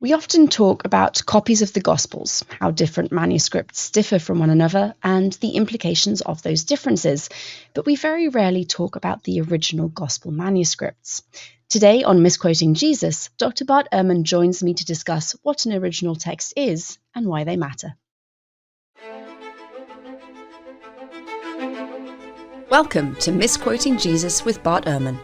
We often talk about copies of the Gospels, how different manuscripts differ from one another, and the implications of those differences, but we very rarely talk about the original Gospel manuscripts. Today on Misquoting Jesus, Dr. Bart Ehrman joins me to discuss what an original text is and why they matter. Welcome to Misquoting Jesus with Bart Ehrman,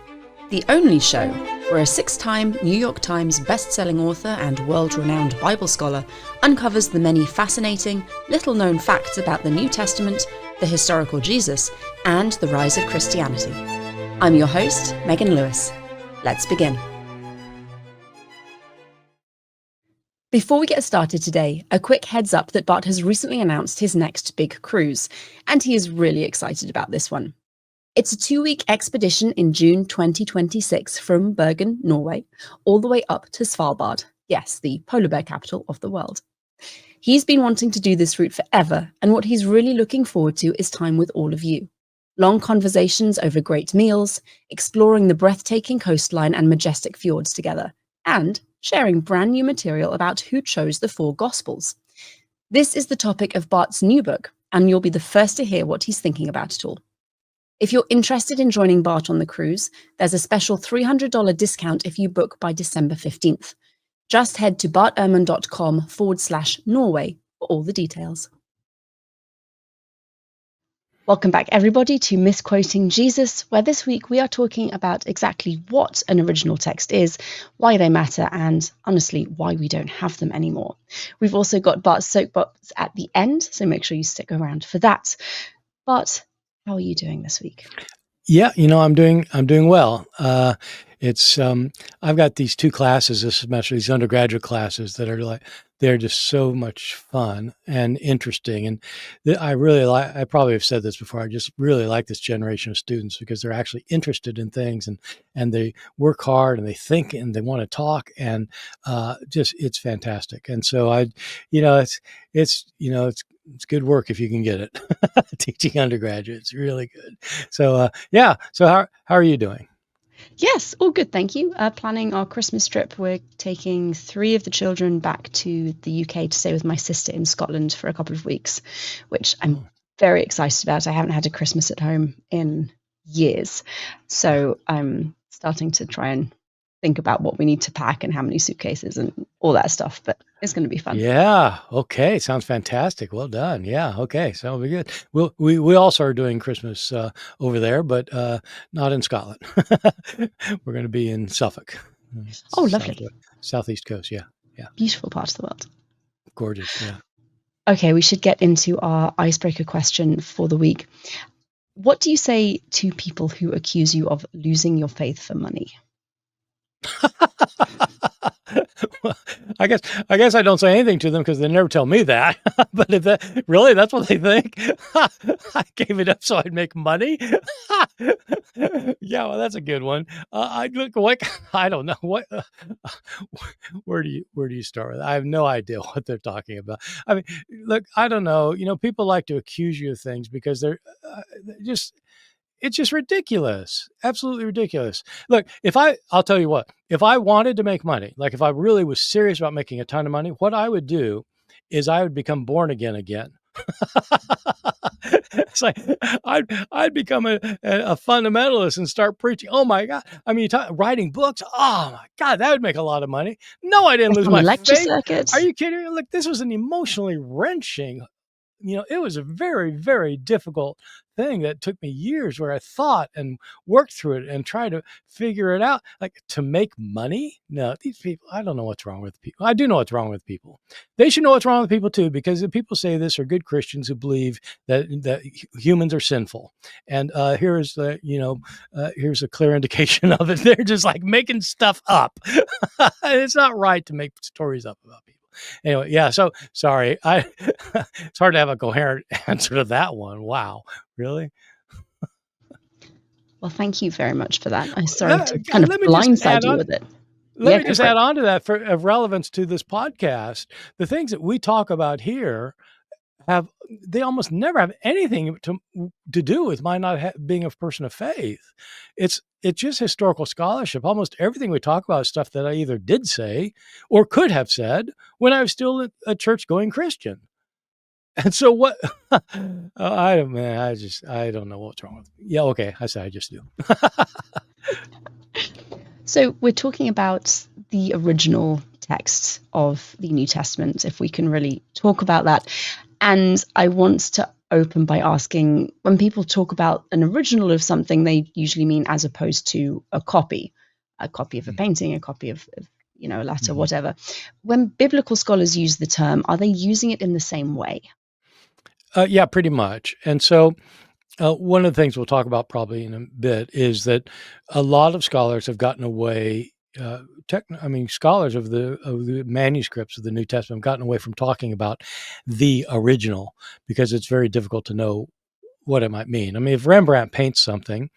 the only show where a 6-time New York Times best-selling author and world-renowned Bible scholar uncovers the many fascinating, little-known facts about the New Testament, the historical Jesus, and the rise of Christianity. I'm your host, Megan Lewis. Let's begin. Before we get started today, a quick heads up that Bart has recently announced his next big cruise, and he is really excited about this one. It's a 2-week expedition in June 2026 from Bergen, Norway, all the way up to Svalbard. Yes, the polar bear capital of the world. He's been wanting to do this route forever, and what he's really looking forward to is time with all of you. Long conversations over great meals, exploring the breathtaking coastline and majestic fjords together, and sharing brand new material about who chose the 4 Gospels. This is the topic of Bart's new book, and you'll be the first to hear what he's thinking about it all. If you're interested in joining Bart on the cruise, there's a special $300 discount if you book by December 15th. Just head to bartehrman.com/Norway for all the details. Welcome back, everybody, to Misquoting Jesus, where this week we are talking about exactly what an original text is, why they matter, and honestly, why we don't have them anymore. We've also got Bart's Soapbox at the end, so make sure you stick around for that. Bart, how are you doing this week? Yeah, I'm doing well. I've got these 2 classes this semester, these undergraduate classes that are they're just so much fun and interesting. And I probably have said this before, I just really like this generation of students because they're actually interested in things and they work hard and they think and they want to talk and it's fantastic. And so it's good work if you can get it. Teaching undergraduates, really good. So So how are you doing? Yes, all good, thank you. Planning our Christmas trip. We're taking 3 of the children back to the UK to stay with my sister in Scotland for a couple of weeks, which I'm very excited about. I haven't had a Christmas at home in years, so I'm starting to try and think about what we need to pack and how many suitcases and all that stuff, but it's going to be fun. Yeah. Okay. Sounds fantastic. Well done. Yeah. Okay. So it'll be good. We also are doing Christmas over there, but not in Scotland. We're going to be in Suffolk. Oh, lovely. Southeast coast. Yeah. Yeah. Beautiful part of the world. Gorgeous. Yeah. Okay. We should get into our icebreaker question for the week. What do you say to people who accuse you of losing your faith for money? Well, I guess I don't say anything to them because they never tell me that. But if that's what they think, I gave it up so I'd make money. Yeah, well, that's a good one. I don't know what. Where do you start with? I have no idea what they're talking about. I mean, look, I don't know. People like to accuse you of things because they're it's just ridiculous. Absolutely ridiculous. Look, I'll tell you what, if I wanted to make money, like if I really was serious about making a ton of money, what I would do is I would become born again. It's like I'd become a fundamentalist and start preaching. Oh my God. I mean, writing books. Oh my God, that would make a lot of money. No, I didn't lose my lecture faith. Circuits. Are you kidding? Look, this was an emotionally wrenching, it was a very, very difficult thing that took me years where I thought and worked through it and tried to figure it out. Like, to make money? No, these people, I don't know what's wrong with people. I do know what's wrong with people. They should know what's wrong with people too, because the people say this are good Christians who believe that humans are sinful. And here's a clear indication of it. They're just like making stuff up. It's not right to make stories up about people. Anyway, yeah, so sorry. It's hard to have a coherent answer to that one. Wow. Really? Well, thank you very much for that. I'm sorry to kind of blindside you with it. Let me just add on to that of relevance to this podcast. The things that we talk about here they almost never have anything to do with my not being a person of faith. It's just historical scholarship. Almost everything we talk about is stuff that I either did say or could have said when I was still a church going Christian. And so what? I don't, man. I don't know what's wrong with me. Yeah, okay. I said I just do. So we're talking about the original text of the New Testament, if we can really talk about that. And I want to open by asking, when people talk about an original of something, they usually mean as opposed to a copy of a painting, a copy of a letter, whatever. When biblical scholars use the term, are they using it in the same way? Yeah, pretty much. And so one of the things we'll talk about probably in a bit is that a lot of scholars have gotten away. Scholars of the manuscripts of the New Testament have gotten away from talking about the original because it's very difficult to know what it might mean. I mean, if Rembrandt paints something,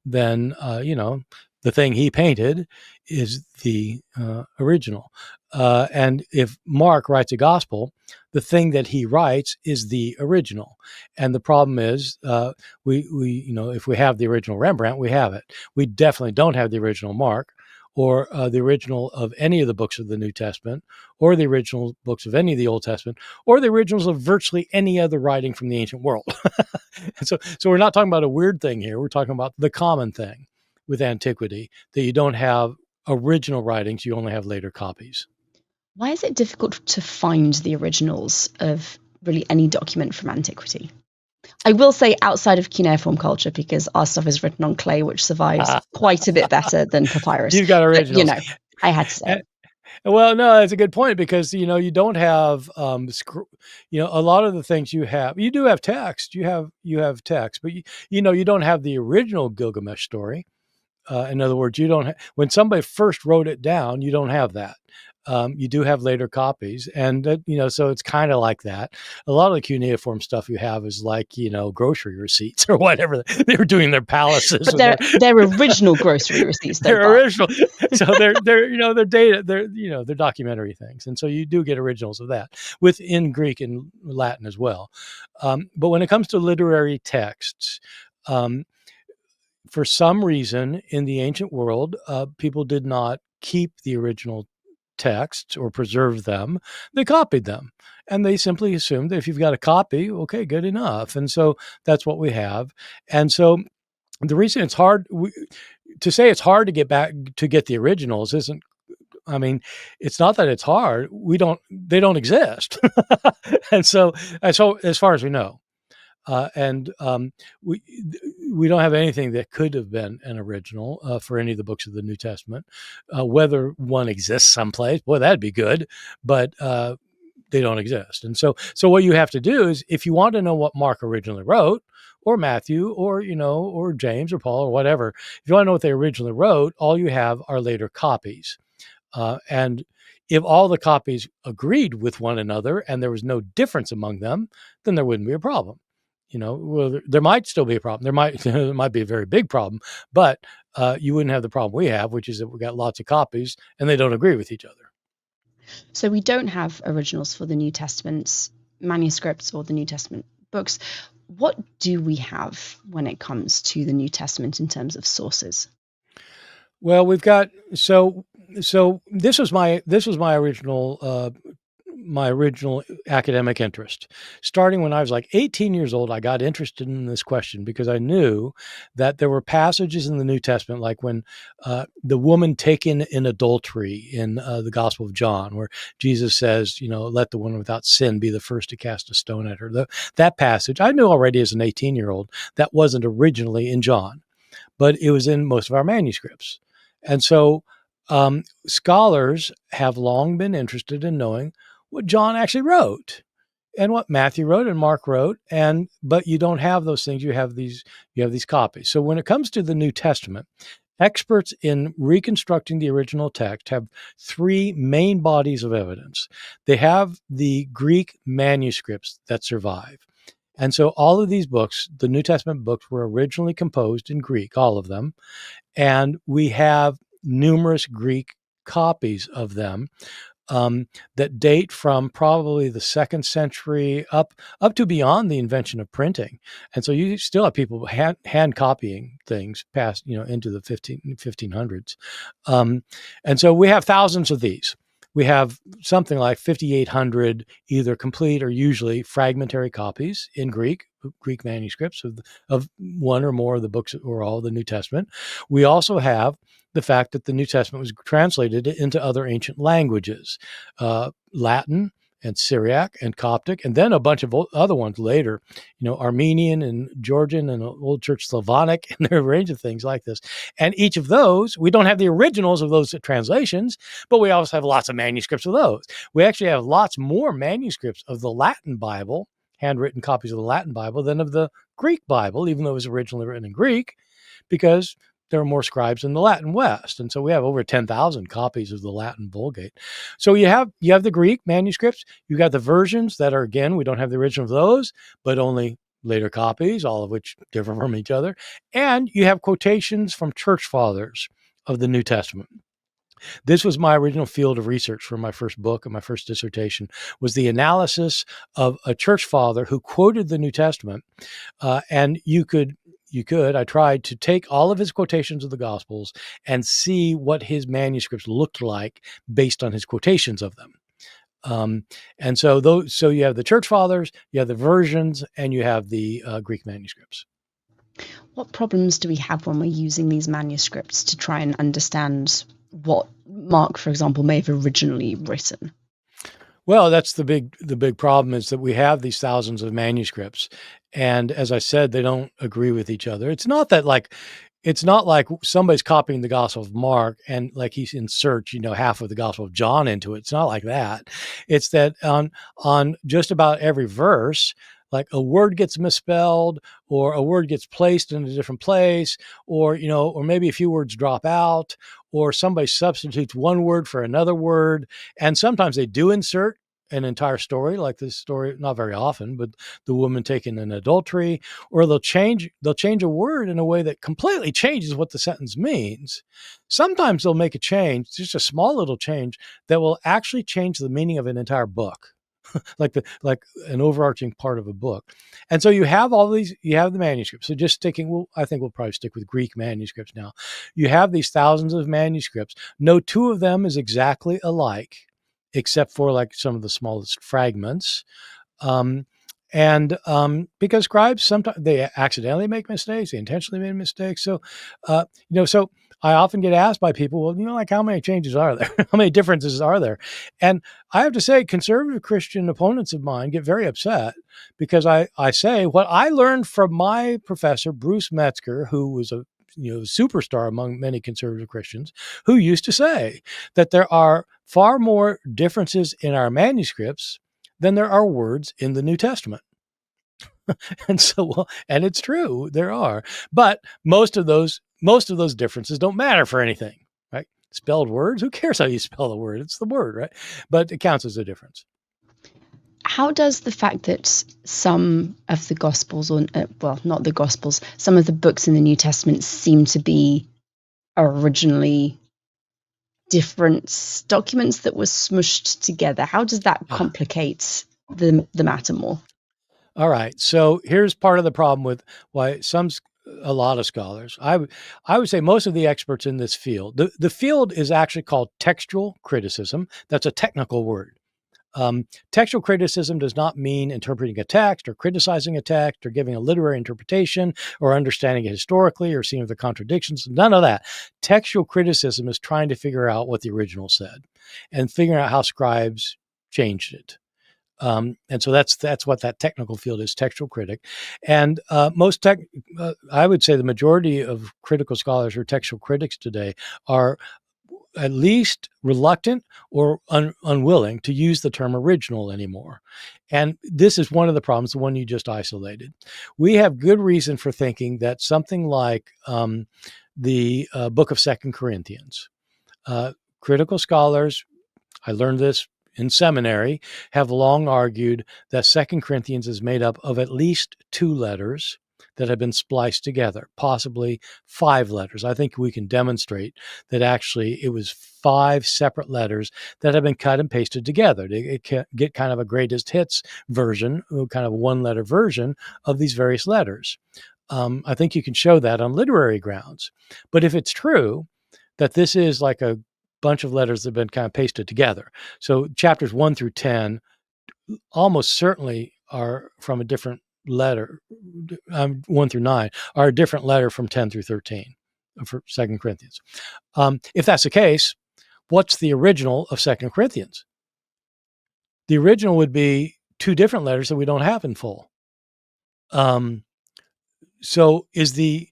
then the thing he painted is the original. And if Mark writes a gospel, the thing that he writes is the original. And the problem is, we if we have the original Rembrandt, we have it. We definitely don't have the original Mark, or the original of any of the books of the New Testament, or the original books of any of the Old Testament, or the originals of virtually any other writing from the ancient world. So we're not talking about a weird thing here. We're talking about the common thing with antiquity, that you don't have original writings, you only have later copies. Why is it difficult to find the originals of really any document from antiquity? I will say outside of cuneiform culture, because our stuff is written on clay, which survives quite a bit better than papyrus. You've got originals. But, I had to say. Well, no, that's a good point, because you don't have a lot of the things you do have text. You have text, but you don't have the original Gilgamesh story. In other words, you don't when somebody first wrote it down, you don't have that. You do have later copies, and so it's kind of like that. A lot of the cuneiform stuff you have is like grocery receipts or whatever they were doing in their palaces. But they're original grocery receipts. They're original, so they're data, they're documentary things, and so you do get originals of that within Greek and Latin as well. But when it comes to literary texts, for some reason in the ancient world, people did not keep the original texts or preserve them. They copied them, and they simply assumed that if you've got a copy, okay, good enough. And so that's what we have. And so the reason it's hard to say it's hard to get back to get the originals isn't. I mean, it's not that it's hard. They don't exist. And so as far as we know. We don't have anything that could have been an original for any of the books of the New Testament. Whether one exists someplace, boy, that'd be good, but they don't exist. And so what you have to do is, if you want to know what Mark originally wrote, or Matthew, or or James, or Paul, or whatever, if you want to know what they originally wrote, all you have are later copies. And if all the copies agreed with one another and there was no difference among them, then there wouldn't be a problem. Well, there might still be a problem. There might be a very big problem, but you wouldn't have the problem we have, which is that we've got lots of copies and they don't agree with each other. So we don't have originals for the New Testament manuscripts or the New Testament books. What do we have when it comes to the New Testament in terms of sources? Well, we've got so this was my original academic interest. Starting when I was like 18 years old, I got interested in this question because I knew that there were passages in the New Testament, like when the woman taken in adultery in the Gospel of John, where Jesus says, let the woman without sin be the first to cast a stone at her. That passage, I knew already as an 18-year-old, that wasn't originally in John, but it was in most of our manuscripts. And so scholars have long been interested in knowing what John actually wrote and what Matthew wrote and Mark wrote. But you don't have those things. You have these copies. So when it comes to the New Testament, experts in reconstructing the original text have three main bodies of evidence. They have the Greek manuscripts that survive. And so all of these books, the New Testament books, were originally composed in Greek, all of them. And we have numerous Greek copies of them. that date from probably the 2nd century up to beyond the invention of printing. And so you still have people hand copying things past, into the 1500s. And so we have thousands of these. We have something like 5,800 either complete or usually fragmentary copies in Greek manuscripts of one or more of the books or all of the New Testament. We also have the fact that the New Testament was translated into other ancient languages, Latin and Syriac and Coptic, and then a bunch of other ones later, Armenian and Georgian and Old Church Slavonic, and there are a range of things like this. And each of those, we don't have the originals of those translations, but we also have lots of manuscripts of those. We actually have lots more manuscripts of the Latin Bible, handwritten copies of the Latin Bible, than of the Greek Bible, even though it was originally written in Greek, because there are more scribes in the Latin West. And so we have over 10,000 copies of the Latin Vulgate. So you have the Greek manuscripts, you got the versions that are, again, we don't have the original of those, but only later copies, all of which differ from each other. And you have quotations from church fathers of the New Testament. This was my original field of research for my first book and my first dissertation, was the analysis of a church father who quoted the New Testament. And I tried to take all of his quotations of the Gospels and see what his manuscripts looked like based on his quotations of them. And so you have the church fathers, you have the versions, and you have the Greek manuscripts. What problems do we have when we're using these manuscripts to try and understand what Mark, for example, may have originally written? Well, that's the big problem, is that we have these thousands of manuscripts, and as I said, they don't agree with each other. It's not like somebody's copying the Gospel of Mark and like he's inserts, half of the Gospel of John into it. It's not like that. It's that on just about every verse, like a word gets misspelled, or a word gets placed in a different place, or maybe a few words drop out, or somebody substitutes one word for another word. And sometimes they do insert an entire story, like this story, not very often, but the woman taken in adultery, or they'll change a word in a way that completely changes what the sentence means. Sometimes they'll make a change, just a small little change, that will actually change the meaning of an entire book. like an overarching part of a book. And so you have all these, you have the manuscripts. So just sticking, I think we'll probably stick with Greek manuscripts now. You have these thousands of manuscripts. No two of them is exactly alike, except for like some of the smallest fragments. Because scribes, sometimes they accidentally make mistakes, they intentionally made mistakes. So, so I often get asked by people, well, like how many changes are there? How many differences are there? And I have to say, conservative Christian opponents of mine get very upset because I say what I learned from my professor, Bruce Metzger, who was a superstar among many conservative Christians, who used to say that there are far more differences in our manuscripts than there are words in the New Testament. And it's true, there are, but most of those differences don't matter for anything, right? Spelled words, who cares how you spell the word? It's the word, right? But it counts as a difference. How does the fact that some of the Gospels, or not the Gospels, some of the books in the New Testament seem to be originally different documents that were smushed together, how does that complicate the matter more? All right. So here's part of the problem with why a lot of scholars, I would say most of the experts in this field, the field is actually called textual criticism. That's a technical word. Textual criticism does not mean interpreting a text or criticizing a text or giving a literary interpretation or understanding it historically or seeing the contradictions. None of that. Textual criticism is trying to figure out what the original said and figuring out how scribes changed it. And so that's what that technical field is, textual critic. And I would say the majority of critical scholars or textual critics today are at least reluctant or unwilling to use the term original anymore. And this is one of the problems, the one you just isolated. We have good reason for thinking that something like the book of 2 Corinthians, critical scholars, I learned this in seminary, have long argued that 2 Corinthians is made up of at least two letters that have been spliced together, possibly 5 letters. I think we can demonstrate that actually it was 5 separate letters that have been cut and pasted together to get kind of a greatest hits version, kind of a 1-letter version of these various letters. I think you can show that on literary grounds. But if it's true that this is like a bunch of letters that have been kind of pasted together, so chapters 1 through 10 almost certainly are from a different letter. 1 through 9 are a different letter from 10 through 13 for 2 Corinthians. If that's the case, what's the original of 2 Corinthians? The original would be 2 different letters that we don't have in full. So is the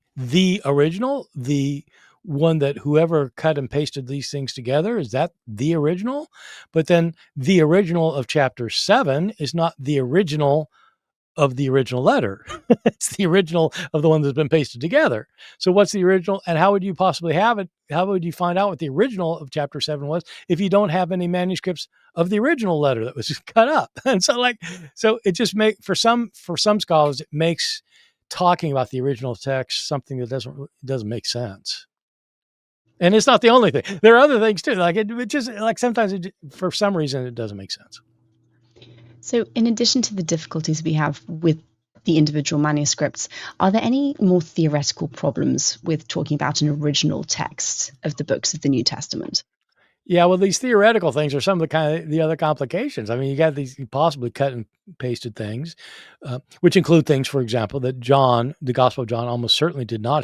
original the one that whoever cut and pasted these things together, is that the original? But then the original of chapter 7 is not the original of the original letter. It's the original of the one that's been pasted together. So what's the original, and how would you possibly have it? How would you find out what the original of chapter 7 was if you don't have any manuscripts of the original letter that was cut up? And so it just for some scholars, it makes talking about the original text something that doesn't make sense. And it's not the only thing. There are other things too. Like it just like sometimes for some reason it doesn't make sense. So in addition to the difficulties we have with the individual manuscripts, are there any more theoretical problems with talking about an original text of the books of the New Testament? Yeah, well, these theoretical things are some of the other complications. I mean, you got these possibly cut and pasted things, which include things, for example, that the Gospel of John almost certainly did not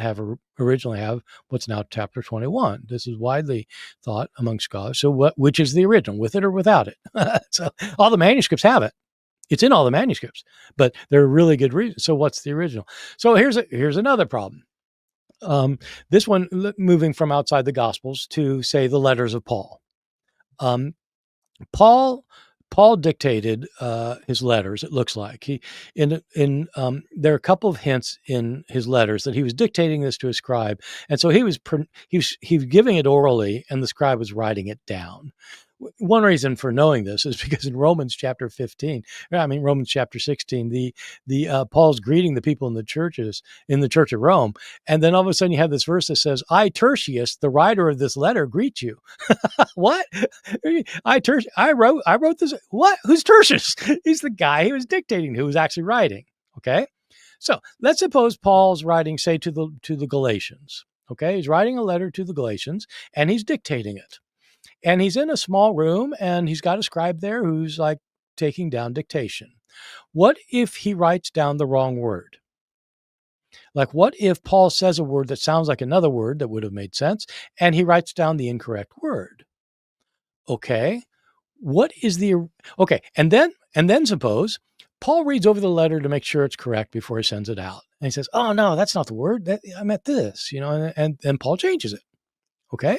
originally have what's now chapter 21. This is widely thought among scholars. So which is the original, with it or without it? So all the manuscripts have it. It's in all the manuscripts, but there are really good reasons. So what's the original? So here's another problem. This one, moving from outside the Gospels to, say, the letters of Paul. Paul dictated his letters. It looks like there are a couple of hints in his letters that he was dictating this to a scribe, and so he was giving it orally, and the scribe was writing it down. One reason for knowing this is because in Romans chapter 16, the Paul's greeting the people in the church of Rome, and then all of a sudden you have this verse that says, "I, Tertius, the writer of this letter, greet you." What? I wrote this. What? Who's Tertius? He's the guy he was dictating to, who was actually writing. Okay, so let's suppose Paul's writing, say, to the Galatians. Okay, he's writing a letter to the Galatians, and he's dictating it. And he's in a small room, and he's got a scribe there who's like taking down dictation. What if he writes down the wrong word? Like, what if Paul says a word that sounds like another word that would have made sense, and he writes down the incorrect word? Okay, and then suppose Paul reads over the letter to make sure it's correct before he sends it out. And he says, "Oh no, that's not the word. I meant this," and Paul changes it. Okay,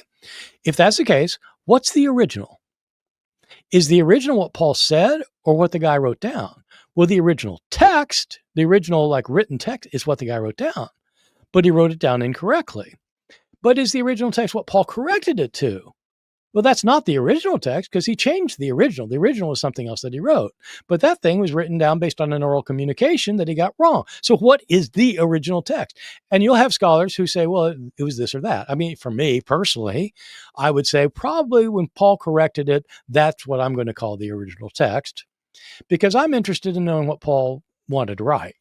if that's the case, what's the original? Is the original what Paul said or what the guy wrote down? Well, the original text, the original written text, is what the guy wrote down, but he wrote it down incorrectly. But is the original text what Paul corrected it to? Well, that's not the original text because he changed the original. The original was something else that he wrote. But that thing was written down based on an oral communication that he got wrong. So what is the original text? And you'll have scholars who say, well, it was this or that. I mean, for me personally, I would say probably when Paul corrected it, that's what I'm going to call the original text, because I'm interested in knowing what Paul wanted to write.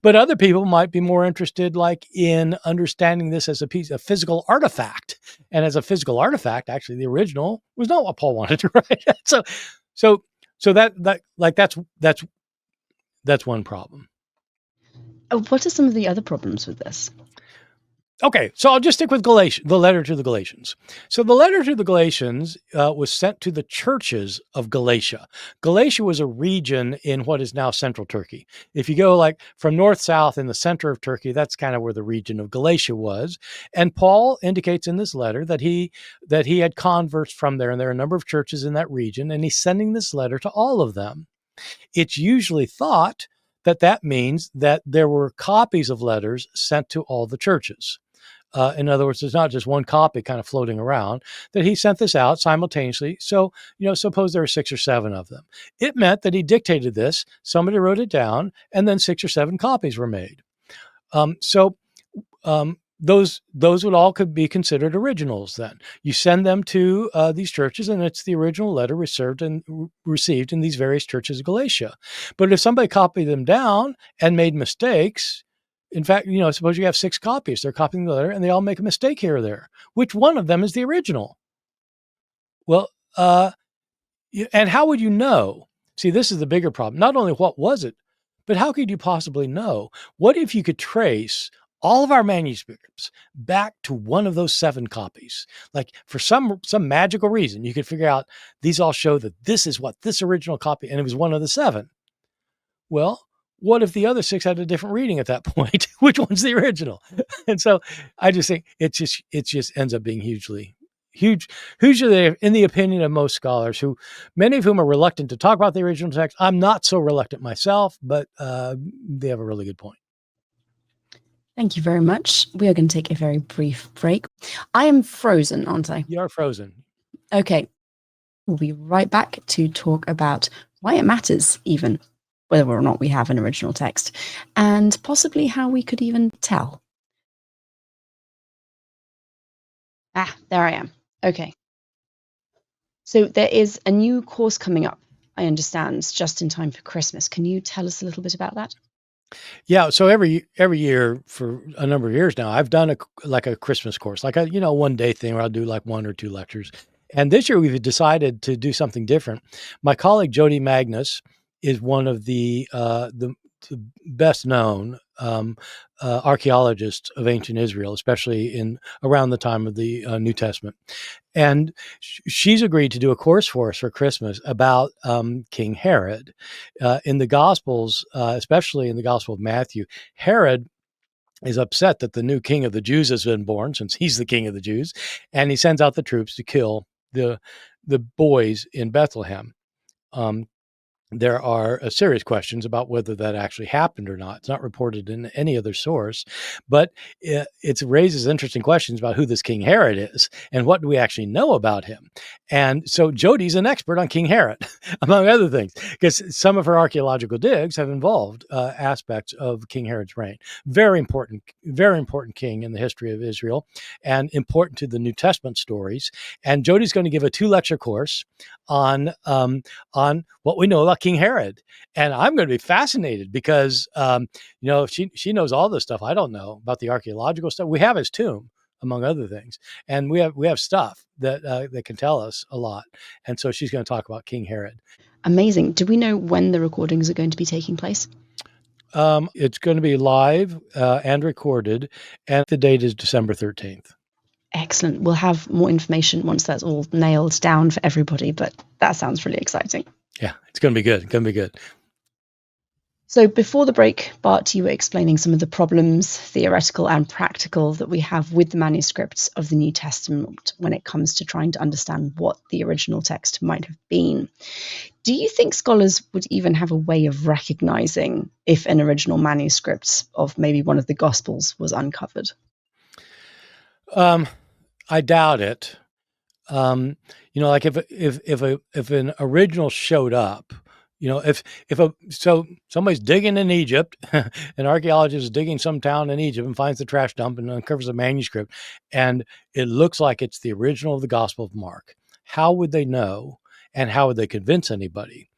But other people might be more interested in understanding this as a physical artifact. And as a physical artifact, actually the original was not what Paul wanted to write. So that's one problem. What are some of the other problems with this? Okay, so I'll just stick with the letter to the Galatians. So the letter to the Galatians was sent to the churches of Galatia. Galatia was a region in what is now central Turkey. If you go from north-south in the center of Turkey, that's kind of where the region of Galatia was. And Paul indicates in this letter that he had converts from there, and there are a number of churches in that region, and he's sending this letter to all of them. It's usually thought that means that there were copies of letters sent to all the churches. In other words, there's not just one copy kind of floating around, that he sent this out simultaneously. So, suppose there are 6 or 7 of them. It meant that he dictated this, somebody wrote it down, and then 6 or 7 copies were made. So those would all could be considered originals. Then you send them to these churches, and it's the original letter received in these various churches of Galatia. But if somebody copied them down and made mistakes, in fact, suppose you have 6 copies, they're copying the letter, and they all make a mistake here or there. Which one of them is the original? Well, and how would you know? See, this is the bigger problem. Not only what was it, but how could you possibly know? What if you could trace all of our manuscripts back to one of those 7 copies? Like for some magical reason, you could figure out these all show that this is what this original copy, and it was one of the 7. Well, what if the other 6 had a different reading at that point? Which one's the original? And so I just think it just ends up being hugely in the opinion of most scholars, who many of whom are reluctant to talk about the original text. I'm not so reluctant myself, but they have a really good point. Thank you very much. We are going to take a very brief break. I am frozen, aren't I? You are frozen. Okay. We'll be right back to talk about why it matters, even whether or not we have an original text, and possibly how we could even tell. There I am. Okay. So there is a new course coming up, I understand, just in time for Christmas. Can you tell us a little bit about that? Yeah. So every year for a number of years now, I've done a Christmas course, like a 1-day thing where I'll do like 1 or 2 lectures. And this year we've decided to do something different. My colleague Jodi Magness is one of the best known archaeologists of ancient Israel, especially around the time of the New Testament. And she's agreed to do a course for us for Christmas about King Herod. In the Gospels, especially in the Gospel of Matthew, Herod is upset that the new king of the Jews has been born, since he's the king of the Jews, and he sends out the troops to kill the boys in Bethlehem. There are serious questions about whether that actually happened or not. It's not reported in any other source, but it raises interesting questions about who this King Herod is and what do we actually know about him. And so Jodi's an expert on King Herod, among other things, because some of her archaeological digs have involved aspects of King Herod's reign. Very important king in the history of Israel, and important to the New Testament stories. And Jodi's going to give a 2-lecture course on what we know about King Herod. And I'm going to be fascinated because, she knows all this stuff I don't know about the archaeological stuff. We have his tomb, among other things. And we have stuff that can tell us a lot. And so she's going to talk about King Herod. Amazing. Do we know when the recordings are going to be taking place? It's going to be live and recorded, and the date is December 13th. Excellent. We'll have more information once that's all nailed down for everybody, but that sounds really exciting. Yeah, it's going to be good. So before the break, Bart, you were explaining some of the problems, theoretical and practical, that we have with the manuscripts of the New Testament when it comes to trying to understand what the original text might have been. Do you think scholars would even have a way of recognizing if an original manuscript of maybe one of the Gospels was uncovered? I doubt it. Like if an original showed up, so somebody's digging in Egypt, an archaeologist is digging some town in Egypt and finds the trash dump and uncovers a manuscript, and it looks like it's the original of the Gospel of Mark. How would they know, and how would they convince anybody?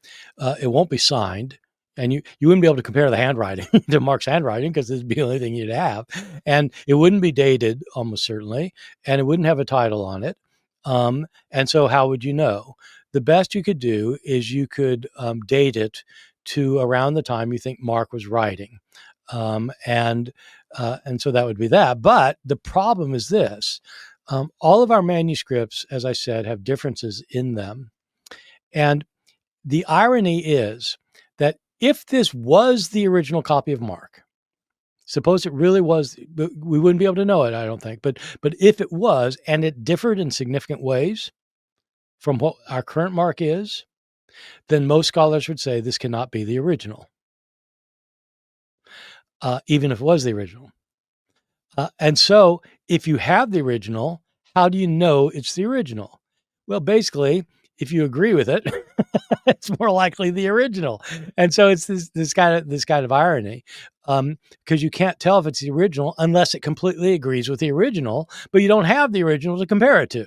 It won't be signed. And you wouldn't be able to compare the handwriting to Mark's handwriting, because this would be the only thing you'd have. And it wouldn't be dated, almost certainly, and it wouldn't have a title on it. And so how would you know? The best you could do is you could date it to around the time you think Mark was writing. And so that would be that. But the problem is this. All of our manuscripts, as I said, have differences in them. And the irony is that if this was the original copy of Mark, suppose it really was, we wouldn't be able to know it, I don't think. But if it was, and it differed in significant ways from what our current Mark is, then most scholars would say this cannot be the original, even if it was the original. And so if you have the original, how do you know it's the original? Well, basically, if you agree with it, it's more likely the original. And so it's this kind of irony. because you can't tell if it's the original unless it completely agrees with the original, but you don't have the original to compare it to.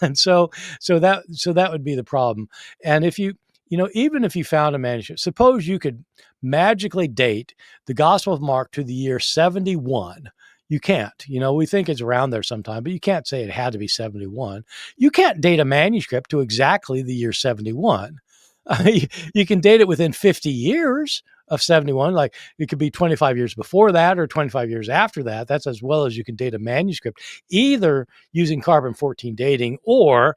And so that would be the problem. And if you, even if you found a manuscript, suppose you could magically date the Gospel of Mark to the year 71. You can't. We think it's around there sometime, but you can't say it had to be 71. You can't date a manuscript to exactly the year 71. You can date it within 50 years of 71. Like it could be 25 years before that or 25 years after that. That's as well as you can date a manuscript, either using carbon-14 dating or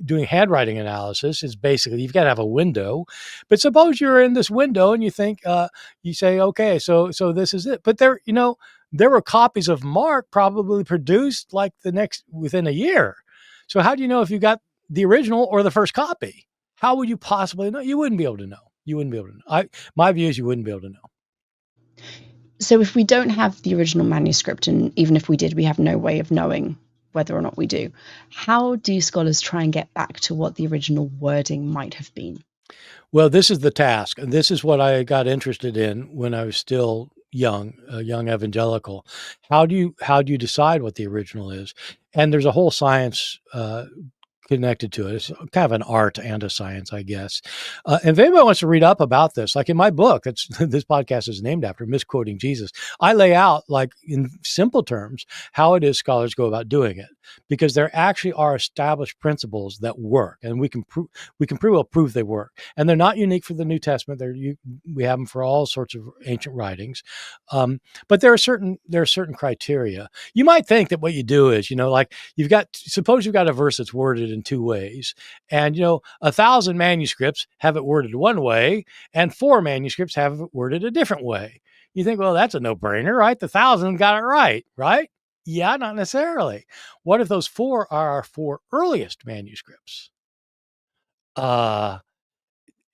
doing handwriting analysis. Is basically, you've got to have a window. But suppose you're in this window and you think, you say, okay, so this is it. But there were copies of Mark probably produced like within a year. So how do you know if you got the original or the first copy? How would you possibly know? You wouldn't be able to know. My view is you wouldn't be able to know. So if we don't have the original manuscript, and even if we did, we have no way of knowing whether or not we do, how do scholars try and get back to what the original wording might have been? Well, this is the task, and this is what I got interested in when I was still young, a young evangelical. How do you decide what the original is? And there's a whole science connected to it. It's kind of an art and a science, I guess. And if anybody wants to read up about this, like in my book, this podcast is named after, Misquoting Jesus, I lay out, like in simple terms, how it is scholars go about doing it, because there actually are established principles that work, and we can pretty well prove they work. And they're not unique for the New Testament. We have them for all sorts of ancient writings. But there are certain criteria. You might think that what you do is, like suppose you've got a verse that's worded in two ways, and 1,000 manuscripts have it worded one way and 4 manuscripts have it worded a different way. You think, well, that's a no-brainer, right? The 1,000 got it right? Yeah, not necessarily. What if those 4 are our 4 earliest manuscripts? And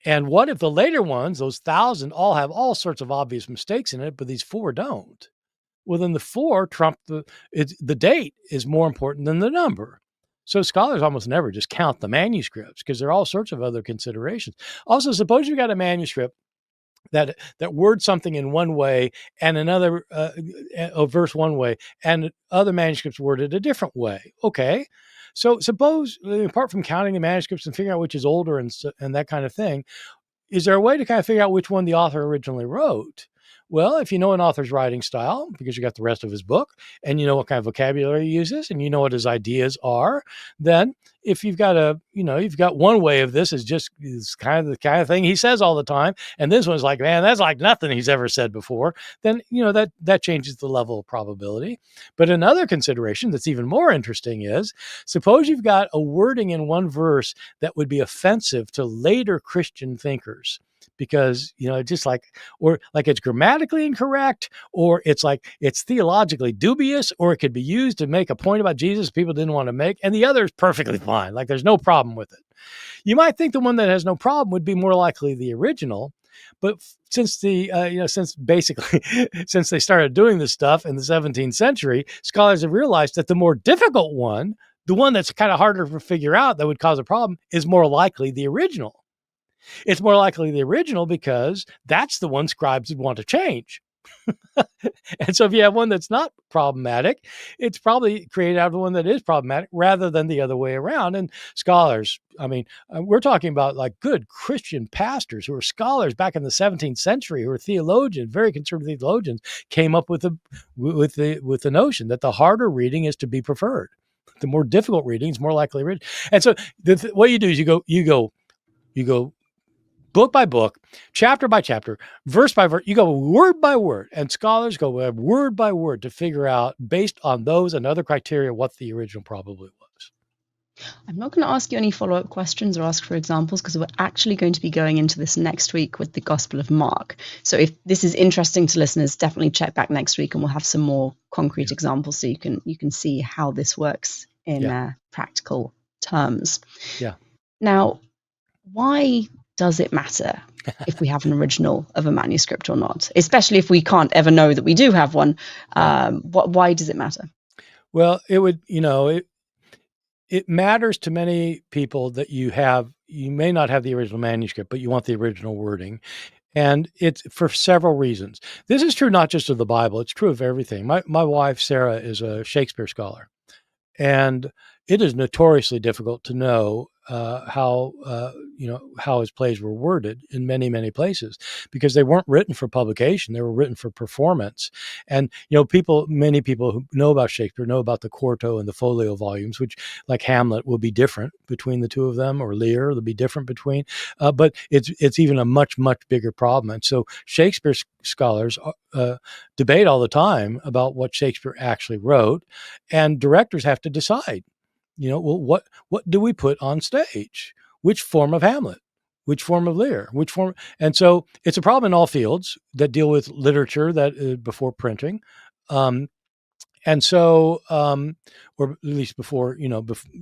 what if the later ones, those 1,000, all have all sorts of obvious mistakes in it, but these 4 don't? Well, then the 4 trump the date is more important than the number. So scholars almost never just count the manuscripts, because there are all sorts of other considerations. Also, suppose you got a manuscript that words something in one way and another verse one way, and other manuscripts worded a different way. Okay, so suppose, apart from counting the manuscripts and figuring out which is older and that kind of thing, is there a way to kind of figure out which one the author originally wrote? Well, if you know an author's writing style, because you got the rest of his book, and you know what kind of vocabulary he uses, and you know what his ideas are, then if you've got one way of this is kind of the kind of thing he says all the time, and this one's like, man, that's like nothing he's ever said before, then that changes the level of probability. But another consideration that's even more interesting is, suppose you've got a wording in one verse that would be offensive to later Christian thinkers, because just like, or like it's grammatically incorrect, or it's like it's theologically dubious, or it could be used to make a point about Jesus people didn't want to make, and the other is perfectly fine, like there's no problem with it. You might think the one that has no problem would be more likely the original, but since basically since they started doing this stuff in the 17th century, scholars have realized that the more difficult one, the one that's kind of harder to figure out, that would cause a problem, is more likely the original. It's more likely the original because that's the one scribes would want to change. And so if you have one that's not problematic, it's probably created out of the one that is problematic rather than the other way around. And scholars, we're talking about like good Christian pastors who were scholars back in the 17th century, who were theologians, very conservative theologians, came up with the notion that the harder reading is to be preferred. The more difficult reading is more likely read. And so what you do is you go book by book, chapter by chapter, verse by verse. You go word by word, and scholars go word by word to figure out, based on those and other criteria, what the original probably was. I'm not going to ask you any follow-up questions or ask for examples, because we're actually going to be going into this next week with the Gospel of Mark. So if this is interesting to listeners, definitely check back next week and we'll have some more concrete examples so you can see how this works in practical terms. Yeah. Now, why does it matter if we have an original of a manuscript or not, especially if we can't ever know that we do have one? Why does it matter? Well, it matters to many people that you may not have the original manuscript, but you want the original wording. And it's for several reasons. This is true not just of the Bible, it's true of everything. My wife, Sarah, is a Shakespeare scholar. And it is notoriously difficult to know how his plays were worded in many, many places, because they weren't written for publication; they were written for performance. And many people who know about Shakespeare know about the quarto and the folio volumes, which, like Hamlet, will be different between the two of them, or Lear, they'll be different between. But it's even a much, much bigger problem. And so Shakespeare scholars debate all the time about what Shakespeare actually wrote, and directors have to decide, well, what do we put on stage? Which form of Hamlet? Which form of Lear? Which form? And so it's a problem in all fields that deal with literature that before printing. And so, or at least before,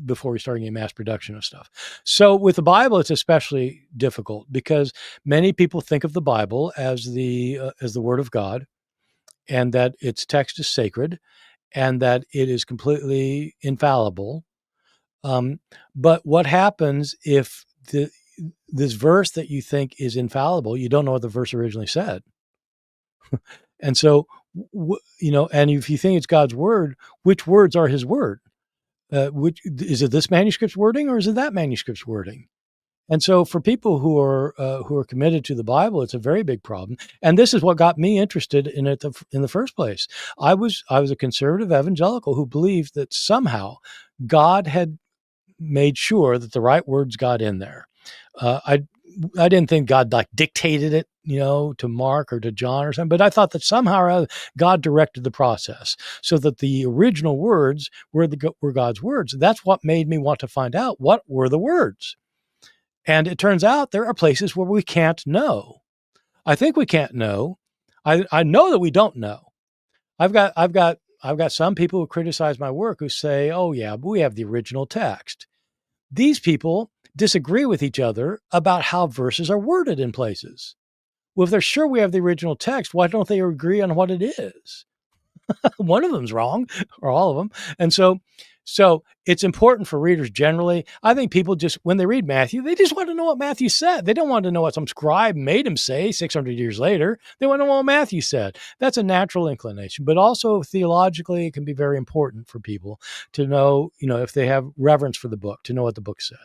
before we start getting mass production of stuff. So with the Bible, it's especially difficult because many people think of the Bible as the Word of God, and that its text is sacred, and that it is completely infallible. But what happens if this verse that you think is infallible, you don't know what the verse originally said? And so, and if you think it's God's word, which words are his word? Which is it, this manuscript's wording, or is it that manuscript's wording? And so for people who are committed to the Bible, it's a very big problem. And this is what got me interested in it in the first place. I was a conservative evangelical who believed that somehow God had made sure that the right words got in there. I didn't think God like dictated it, to Mark or to John or something, but I thought that somehow or other God directed the process so that the original words were God's words. That's what made me want to find out what were the words. And it turns out there are places where we can't know. I think we can't know. I know that we don't know. I've got some people who criticize my work who say, "Oh yeah, but we have the original text." These people disagree with each other about how verses are worded in places. Well, if they're sure we have the original text, why don't they agree on what it is? One of them's wrong, or all of them. And so it's important for readers generally. I think people just, when they read Matthew, they just want to know what Matthew said. They don't want to know what some scribe made him say 600 years later. They want to know what Matthew said. That's a natural inclination. But also theologically, it can be very important for people to know, if they have reverence for the book, to know what the book said.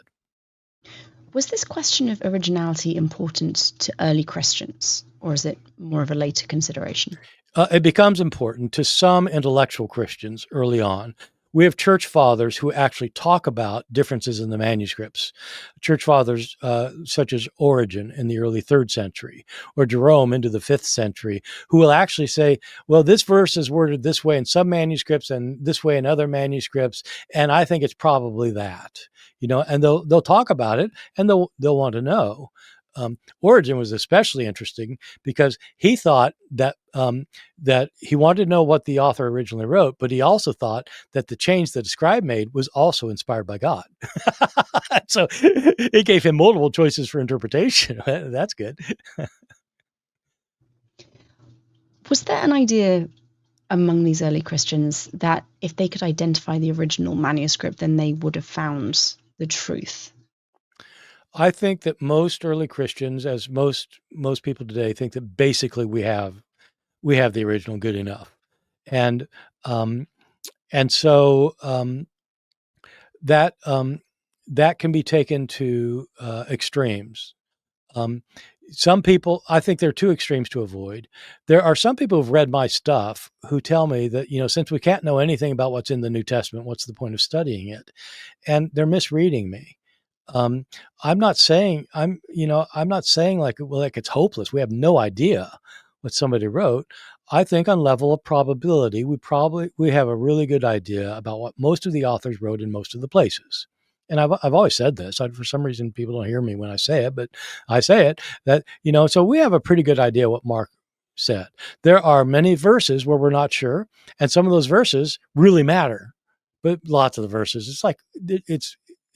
Was this question of originality important to early Christians, or is it more of a later consideration? It becomes important to some intellectual Christians early on. We have church fathers who actually talk about differences in the manuscripts. Church fathers such as Origen in the early 3rd century, or Jerome into the 5th century, who will actually say, well, this verse is worded this way in some manuscripts and this way in other manuscripts, and I think it's probably that. And they'll talk about it, and they'll want to know. Origen was especially interesting because he thought that he wanted to know what the author originally wrote, but he also thought that the change that the scribe made was also inspired by God. So it gave him multiple choices for interpretation. That's good. Was there an idea among these early Christians that if they could identify the original manuscript, then they would have found the truth? I think that most early Christians, as most people today, think that basically we have the original good enough, and so that can be taken to extremes. Some people, I think there are two extremes to avoid. There are some people who've read my stuff who tell me that, since we can't know anything about what's in the New Testament, what's the point of studying it? And they're misreading me. I'm not saying like it's hopeless. We have no idea what somebody wrote. I think on level of probability, we have a really good idea about what most of the authors wrote in most of the places. And I've always said this. For some reason, people don't hear me when I say it, but I say it that, so we have a pretty good idea what Mark said. There are many verses where we're not sure, and some of those verses really matter. But lots of the verses, it's like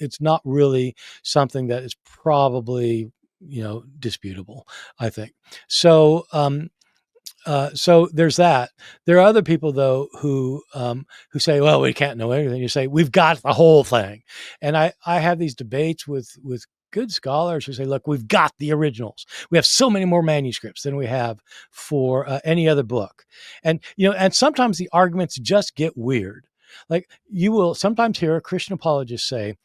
it's not really something that is probably disputable, I think. So so there's that. There are other people though who say, well, we can't know everything. You say we've got the whole thing, and I have these debates with good scholars who say, look, we've got the originals. We have so many more manuscripts than we have for any other book. And, and sometimes the arguments just get weird. Like, you will sometimes hear a Christian apologist say,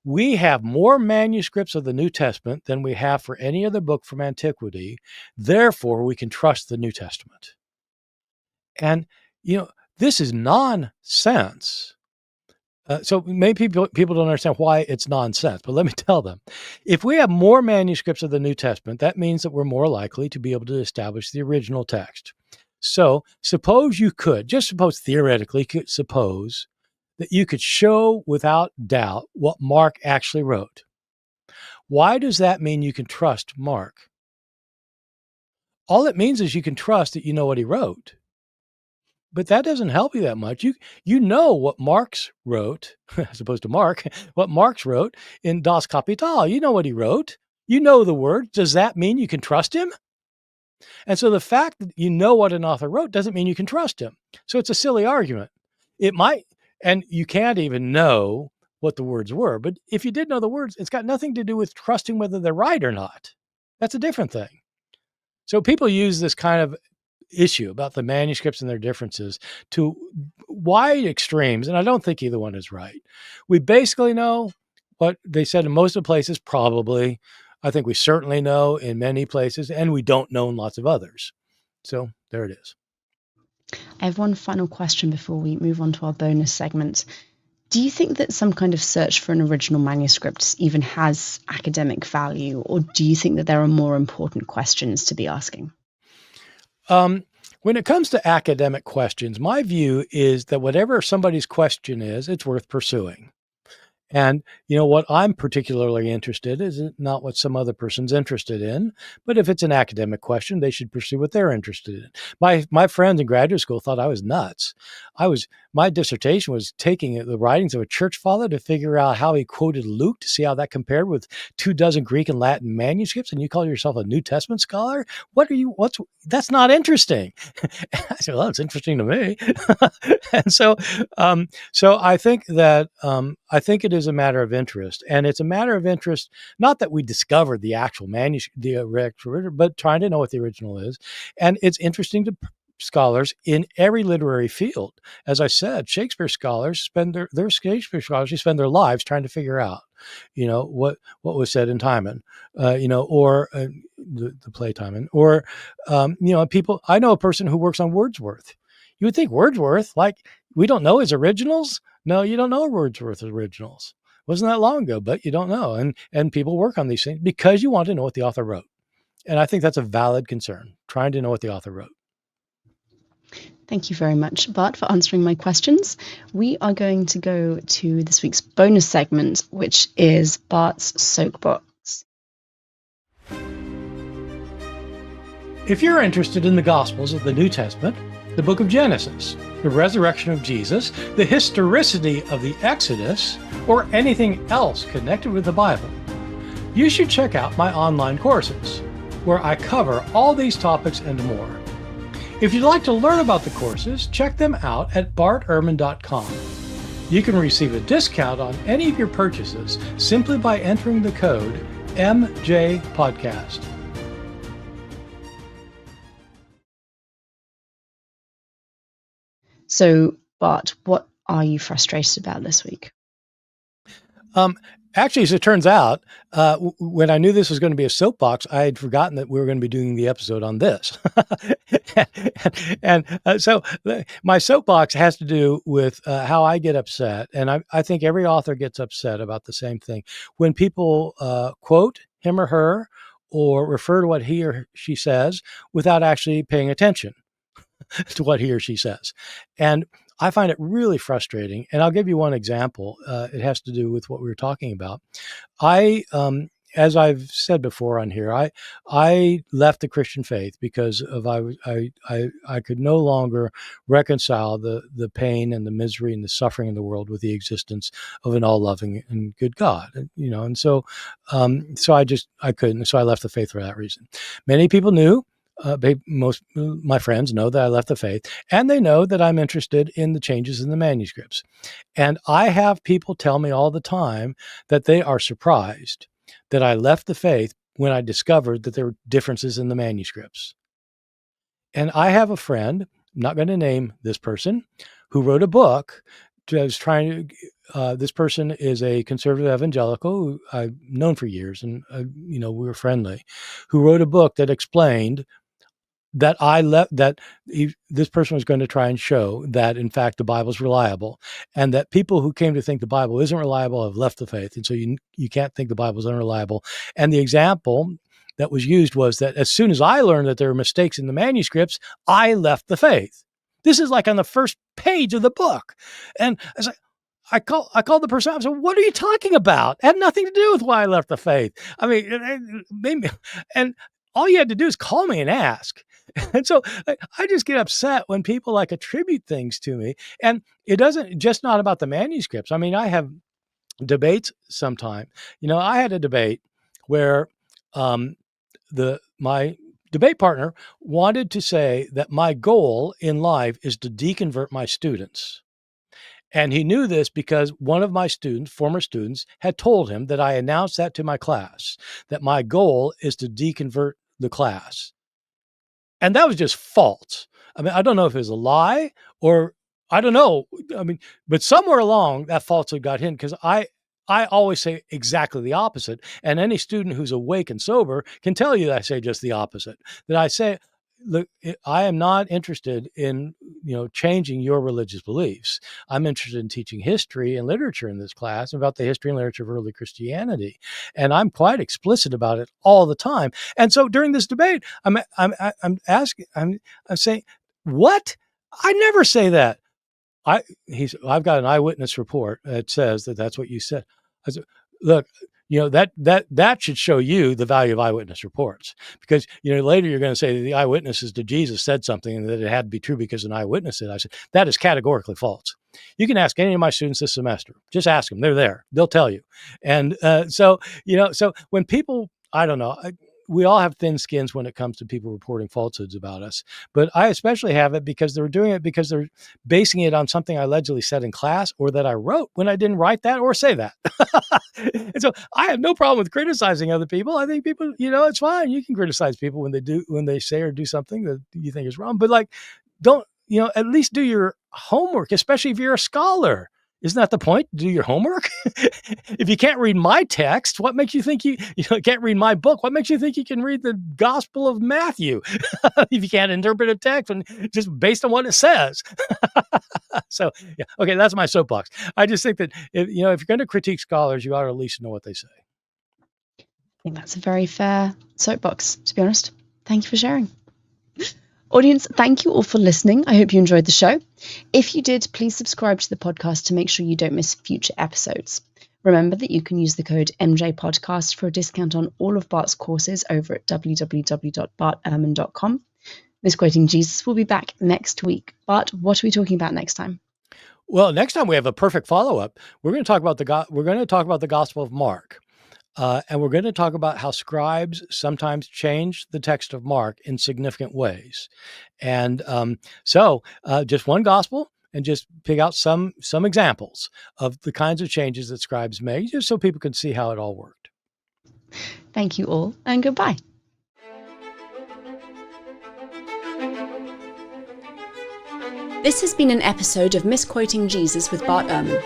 we have more manuscripts of the New Testament than we have for any other book from antiquity. Therefore, we can trust the New Testament. And, this is nonsense. So maybe people don't understand why it's nonsense, but let me tell them. If we have more manuscripts of the New Testament, that means that we're more likely to be able to establish the original text. So suppose theoretically, suppose that you could show without doubt what Mark actually wrote. Why does that mean you can trust Mark? All it means is you can trust that you know what he wrote. But that doesn't help you that much. You know what Marx wrote, as opposed to Mark, what Marx wrote in Das Kapital. You know what he wrote. You know the word. Does that mean you can trust him? And so the fact that you know what an author wrote doesn't mean you can trust him. So it's a silly argument. It might, and you can't even know what the words were. But if you did know the words, it's got nothing to do with trusting whether they're right or not. That's a different thing. So people use this kind of issue about the manuscripts and their differences to wide extremes, and I don't think either one is right. We basically know what they said in most of the places, probably. I think we certainly know in many places, and we don't know in lots of others. So there it is. I have one final question before we move on to our bonus segment. Do you think that some kind of search for an original manuscript even has academic value, or do you think that there are more important questions to be asking? When it comes to academic questions, my view is that whatever somebody's question is, it's worth pursuing. And, what I'm particularly interested in is not what some other person's interested in, but if it's an academic question, they should pursue what they're interested in. My friends in graduate school thought I was nuts. My dissertation was taking the writings of a church father to figure out how he quoted Luke to see how that compared with 24 Greek and Latin manuscripts. And you call yourself a New Testament scholar? That's not interesting. I said, well, it's interesting to me. And so I think that, it is a matter of interest, and it's a matter of interest, not that we discovered the actual manuscript, but trying to know what the original is. And it's interesting to scholars in every literary field. As I said, Shakespeare scholars spend their lives trying to figure out, what was said in Timon, or the play Timon, or, people. I know a person who works on Wordsworth. You would think Wordsworth, we don't know his originals. No, you don't know Wordsworth's originals. Wasn't that long ago, but you don't know. And people work on these things because you want to know what the author wrote. And I think that's a valid concern, trying to know what the author wrote. Thank you very much, Bart, for answering my questions. We are going to go to this week's bonus segment, which is Bart's Soapbox. If you're interested in the Gospels of the New Testament, the book of Genesis, the resurrection of Jesus, the historicity of the Exodus, or anything else connected with the Bible, you should check out my online courses, where I cover all these topics and more. If you'd like to learn about the courses, check them out at barterman.com. You can receive a discount on any of your purchases simply by entering the code MJPodcast. So, Bart, what are you frustrated about this week? Actually, as it turns out, when I knew this was going to be a soapbox, I had forgotten that we were going to be doing the episode on this. So my soapbox has to do with how I get upset. And I think every author gets upset about the same thing. When people quote him or her or refer to what he or she says without actually paying attention to what he or she says. And I find it really frustrating. And I'll give you one example. It has to do with what we were talking about. As I've said before on here, I left the Christian faith because of I could no longer reconcile the pain and the misery and the suffering in the world with the existence of an all-loving and good God. And so I couldn't. So I left the faith for that reason. Many people knew. Most of my friends know that I left the faith, and they know that I'm interested in the changes in the manuscripts. And I have people tell me all the time that they are surprised that I left the faith when I discovered that there were differences in the manuscripts. And I have a friend, I'm not going to name this person, who wrote a book. This person is a conservative evangelical who I've known for years, and we were friendly, who wrote a book that explained that this person was going to try and show that, in fact, the Bible is reliable, and that people who came to think the Bible isn't reliable have left the faith. And so you can't think the Bible is unreliable. And the example that was used was that as soon as I learned that there were mistakes in the manuscripts, I left the faith. This is like on the first page of the book. And I was like, I called the person out and said, "What are you talking about? It had nothing to do with why I left the faith." I mean, maybe, and all you had to do is call me and ask. And so I just get upset when people like attribute things to me. And it doesn't just not about the manuscripts. I mean, I have debates sometime. I had a debate where my debate partner wanted to say that my goal in life is to deconvert my students. And he knew this because one of my former students, had told him that I announced that to my class, that my goal is to deconvert the class. And that was just false. I mean, I don't know if it was a lie or I don't know. I mean, but somewhere along that falsehood got hidden, because I always say exactly the opposite. And any student who's awake and sober can tell you that I say just the opposite. That I say, look, I am not interested in, changing your religious beliefs. I'm interested in teaching history and literature in this class about the history and literature of early Christianity. And I'm quite explicit about it all the time. And so during this debate, I'm saying, what? I never say that. I've got an eyewitness report that says that that's what you said. I said, look, that should show you the value of eyewitness reports, because, later you're going to say that the eyewitnesses to Jesus said something and that it had to be true because an eyewitness did. I said, that is categorically false. You can ask any of my students this semester. Just ask them. They're there. They'll tell you. And so when people, I don't know, we all have thin skins when it comes to people reporting falsehoods about us. But I especially have it because they're doing it because they're basing it on something I allegedly said in class or that I wrote when I didn't write that or say that. And so I have no problem with criticizing other people. I think people, it's fine. You can criticize people when they say or do something that you think is wrong. But don't, at least do your homework, especially if you're a scholar. Isn't that the point? Do your homework? If you can't read my text, what makes you think you can't read my book? What makes you think you can read the Gospel of Matthew if you can't interpret a text and just based on what it says? So, yeah, okay, that's my soapbox. I just think that if you're going to critique scholars, you ought to at least know what they say. I think that's a very fair soapbox, to be honest. Thank you for sharing. Audience, thank you all for listening. I hope you enjoyed the show. If you did, please subscribe to the podcast to make sure you don't miss future episodes. Remember that you can use the code MJPodcast for a discount on all of Bart's courses over at www.bartehrman.com. Misquoting Jesus will be back next week. Bart, what are we talking about next time? Well, next time we have a perfect follow-up. We're going to talk about the Gospel of Mark. And we're going to talk about how scribes sometimes change the text of Mark in significant ways. And so just one gospel, and just pick out some examples of the kinds of changes that scribes make, just so people can see how it all worked. Thank you all, and goodbye. This has been an episode of Misquoting Jesus with Bart Ehrman.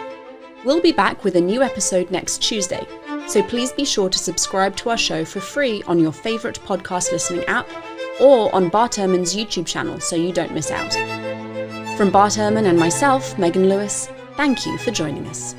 We'll be back with a new episode next Tuesday, so please be sure to subscribe to our show for free on your favourite podcast listening app or on Bart Ehrman's YouTube channel so you don't miss out. From Bart Ehrman and myself, Megan Lewis, thank you for joining us.